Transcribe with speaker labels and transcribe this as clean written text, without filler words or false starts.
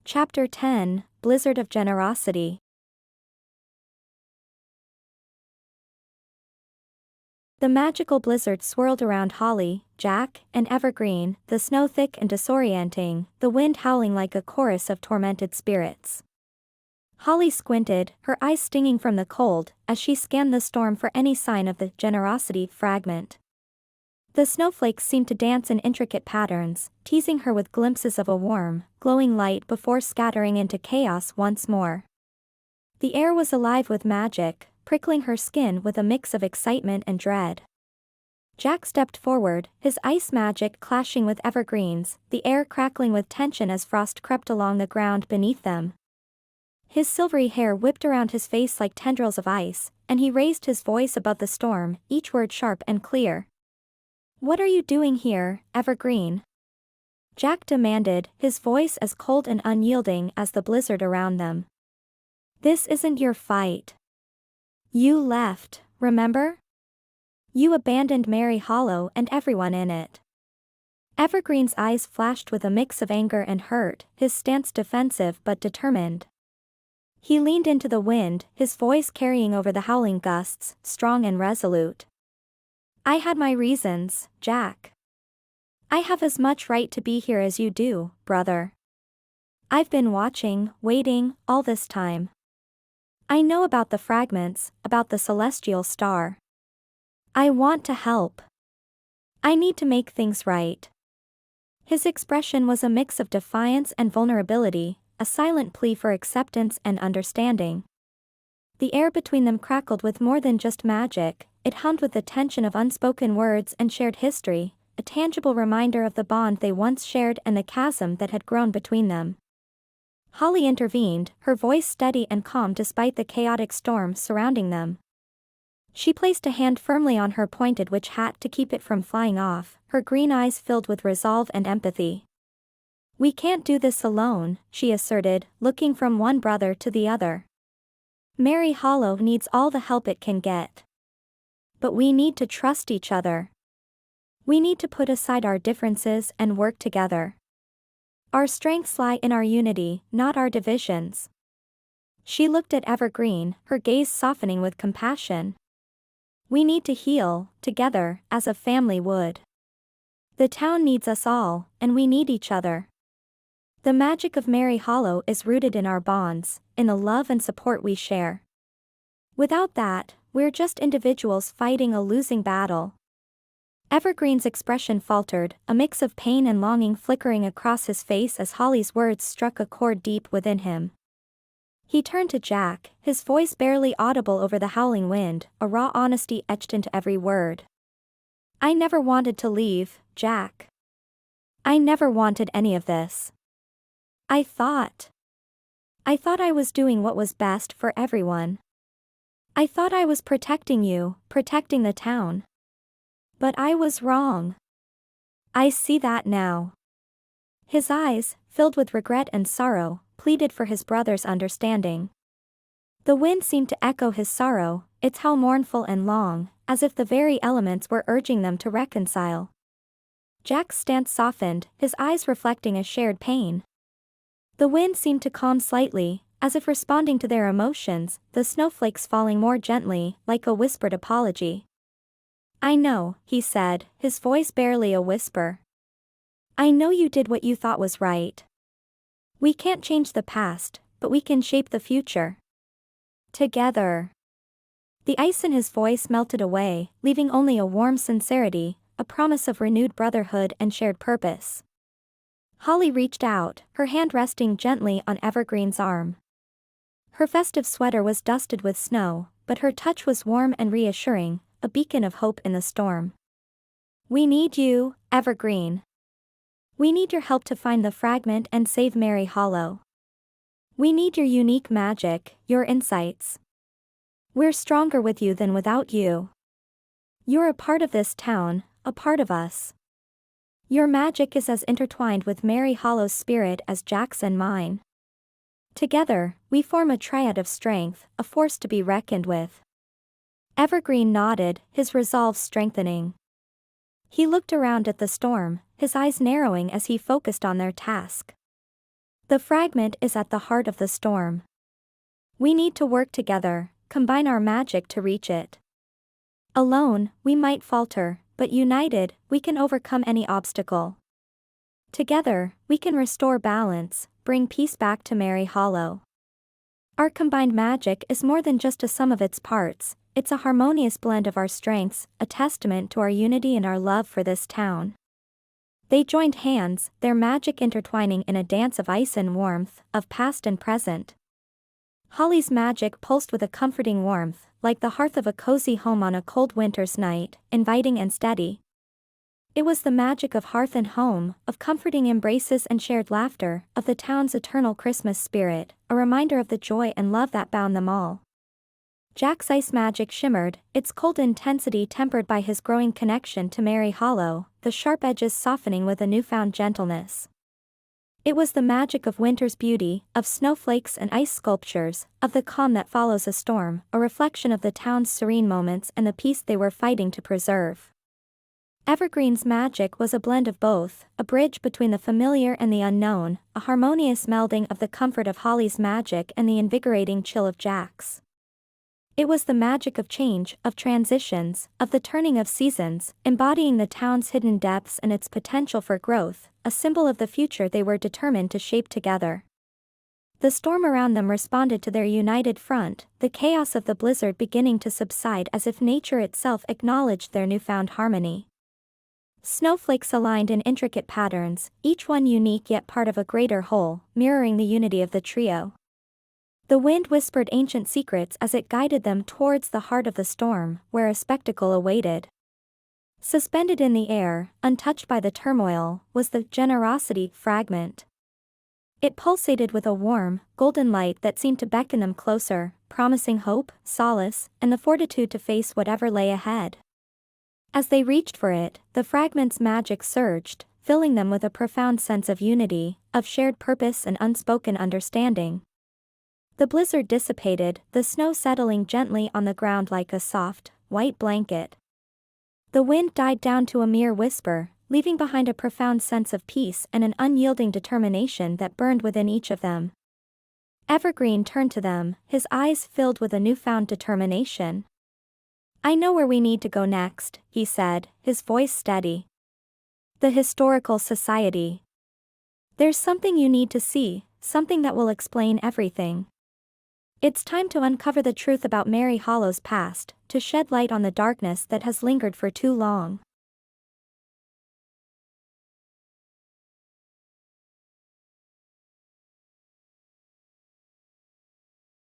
Speaker 1: Chapter 10, Blizzard of Generosity. The magical blizzard swirled around Holly, Jack, and Evergreen, the snow thick and disorienting, the wind howling like a chorus of tormented spirits. Holly squinted, her eyes stinging from the cold, as she scanned the storm for any sign of the generosity fragment. The snowflakes seemed to dance in intricate patterns, teasing her with glimpses of a warm, glowing light before scattering into chaos once more. The air was alive with magic, prickling her skin with a mix of excitement and dread. Jack stepped forward, his ice magic clashing with Evergreen's, the air crackling with tension as frost crept along the ground beneath them. His silvery hair whipped around his face like tendrils of ice, and he raised his voice above the storm, each word sharp and clear. "What are you doing here, Evergreen?" Jack demanded, his voice as cold and unyielding as the blizzard around them. "This isn't your fight. You left, remember? You abandoned Mary Hollow and everyone in it." Evergreen's eyes flashed with a mix of anger and hurt, his stance defensive but determined. He leaned into the wind, his voice carrying over the howling gusts, strong and resolute. "I had my reasons, Jack. I have as much right to be here as you do, brother. I've been watching, waiting, all this time. I know about the fragments, about the celestial star. I want to help. I need to make things right." His expression was a mix of defiance and vulnerability, a silent plea for acceptance and understanding. The air between them crackled with more than just magic, it hummed with the tension of unspoken words and shared history, a tangible reminder of the bond they once shared and the chasm that had grown between them. Holly intervened, her voice steady and calm despite the chaotic storm surrounding them. She placed a hand firmly on her pointed witch hat to keep it from flying off, her green eyes filled with resolve and empathy. "We can't do this alone," she asserted, looking from one brother to the other. "Mary Hollow needs all the help it can get. But we need to trust each other. We need to put aside our differences and work together. Our strengths lie in our unity, not our divisions." She looked at Evergreen, her gaze softening with compassion. "We need to heal, together, as a family would. The town needs us all, and we need each other. The magic of Mary Hollow is rooted in our bonds, in the love and support we share. Without that, we're just individuals fighting a losing battle." Evergreen's expression faltered, a mix of pain and longing flickering across his face as Holly's words struck a chord deep within him. He turned to Jack, his voice barely audible over the howling wind, a raw honesty etched into every word. "I never wanted to leave, Jack. I never wanted any of this. I thought I was doing what was best for everyone. I thought I was protecting you, protecting the town. But I was wrong. I see that now." His eyes, filled with regret and sorrow, pleaded for his brother's understanding. The wind seemed to echo his sorrow, its howl mournful and long, as if the very elements were urging them to reconcile. Jack's stance softened, his eyes reflecting a shared pain. The wind seemed to calm slightly, as if responding to their emotions, the snowflakes falling more gently, like a whispered apology. "I know," he said, his voice barely a whisper. "I know you did what you thought was right. We can't change the past, but we can shape the future. Together." The ice in his voice melted away, leaving only a warm sincerity, a promise of renewed brotherhood and shared purpose. Holly reached out, her hand resting gently on Evergreen's arm. Her festive sweater was dusted with snow, but her touch was warm and reassuring, a beacon of hope in the storm. "We need you, Evergreen. We need your help to find the fragment and save Mary Hollow. We need your unique magic, your insights. We're stronger with you than without you. You're a part of this town, a part of us. Your magic is as intertwined with Mary Hollow's spirit as Jack's and mine. Together, we form a triad of strength, a force to be reckoned with." Evergreen nodded, his resolve strengthening. He looked around at the storm, his eyes narrowing as he focused on their task. The fragment is at the heart of the storm. We need to work together, combine our magic to reach it. Alone, we might falter, but united, we can overcome any obstacle. Together, we can restore balance, bring peace back to Merry Hollow. Our combined magic is more than just a sum of its parts, it's a harmonious blend of our strengths, a testament to our unity and our love for this town. They joined hands, their magic intertwining in a dance of ice and warmth, of past and present. Holly's magic pulsed with a comforting warmth, like the hearth of a cozy home on a cold winter's night, inviting and steady. It was the magic of hearth and home, of comforting embraces and shared laughter, of the town's eternal Christmas spirit, a reminder of the joy and love that bound them all. Jack's ice magic shimmered, its cold intensity tempered by his growing connection to Merry Hollow, the sharp edges softening with a newfound gentleness. It was the magic of winter's beauty, of snowflakes and ice sculptures, of the calm that follows a storm, a reflection of the town's serene moments and the peace they were fighting to preserve. Evergreen's magic was a blend of both, a bridge between the familiar and the unknown, a harmonious melding of the comfort of Holly's magic and the invigorating chill of Jack's. It was the magic of change, of transitions, of the turning of seasons, embodying the town's hidden depths and its potential for growth, a symbol of the future they were determined to shape together. The storm around them responded to their united front, the chaos of the blizzard beginning to subside as if nature itself acknowledged their newfound harmony. Snowflakes aligned in intricate patterns, each one unique yet part of a greater whole, mirroring the unity of the trio. The wind whispered ancient secrets as it guided them towards the heart of the storm, where a spectacle awaited. Suspended in the air, untouched by the turmoil, was the generosity fragment. It pulsated with a warm, golden light that seemed to beckon them closer, promising hope, solace, and the fortitude to face whatever lay ahead. As they reached for it, the fragment's magic surged, filling them with a profound sense of unity, of shared purpose and unspoken understanding. The blizzard dissipated, the snow settling gently on the ground like a soft, white blanket. The wind died down to a mere whisper, leaving behind a profound sense of peace and an unyielding determination that burned within each of them. Evergreen turned to them, his eyes filled with a newfound determination. "I know where we need to go next," he said, his voice steady. "The Historical Society. There's something you need to see, something that will explain everything. It's time to uncover the truth about Merry Hollow's past, to shed light on the darkness that has lingered for too long."